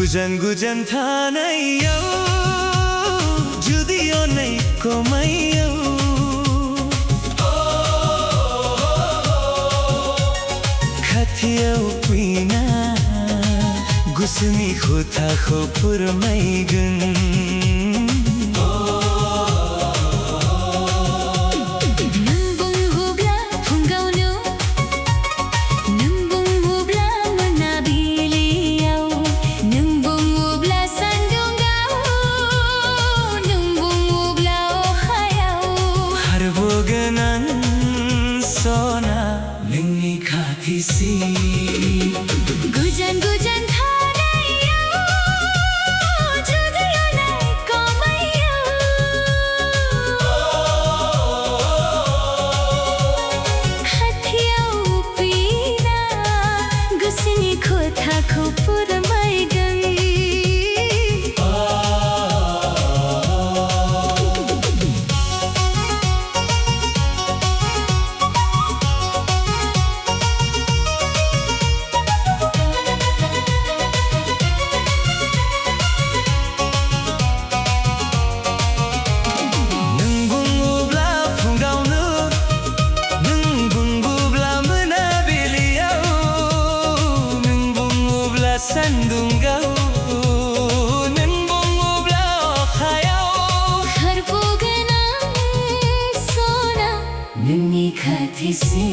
गुजन थानैयौ जुदियो नै कोमैयौ खथियौ पिना गुसुमी खुथा खो पुरमैगुन गुजन थानैयौ जुदियो नै कोमैयौ खथियौ पिना गुसुमी खुथा खो पुरमैगुन Sandungau nang bungubla khayaw Harbuganang sona nani khatisi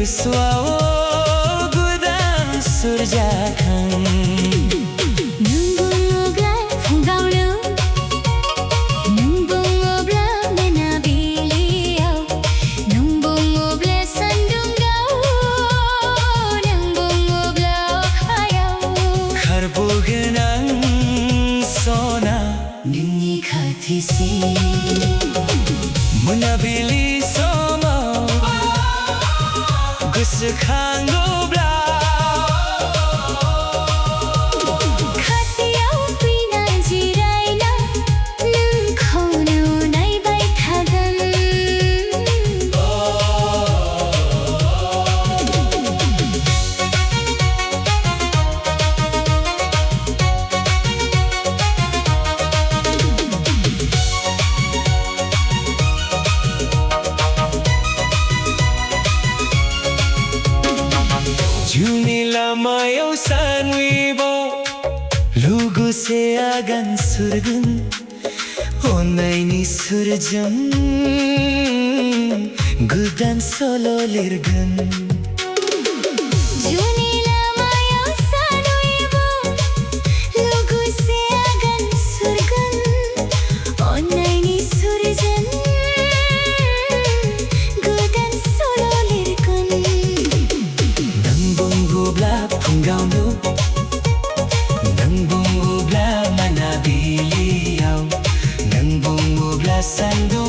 Suawo gudang surjakan Nung bungubla funggaulo Nung bungubla menabiliau Nung bungubla sandunggau Nung bungubla hayau Harbuganang sona Nini khatisi Menabili somo Gusekangubla खथियौ पिना जिरायना नों खौनो नायबाय थागोन Mayo sanwibo lugu se agan surgun onai ni surjam gudan solo lirgun Junila mayo sanwibo lugu se agan surgun onai ni surjan gudan solo lirgun Funggauno nang bungubla manabiliaw nang bungubla sandu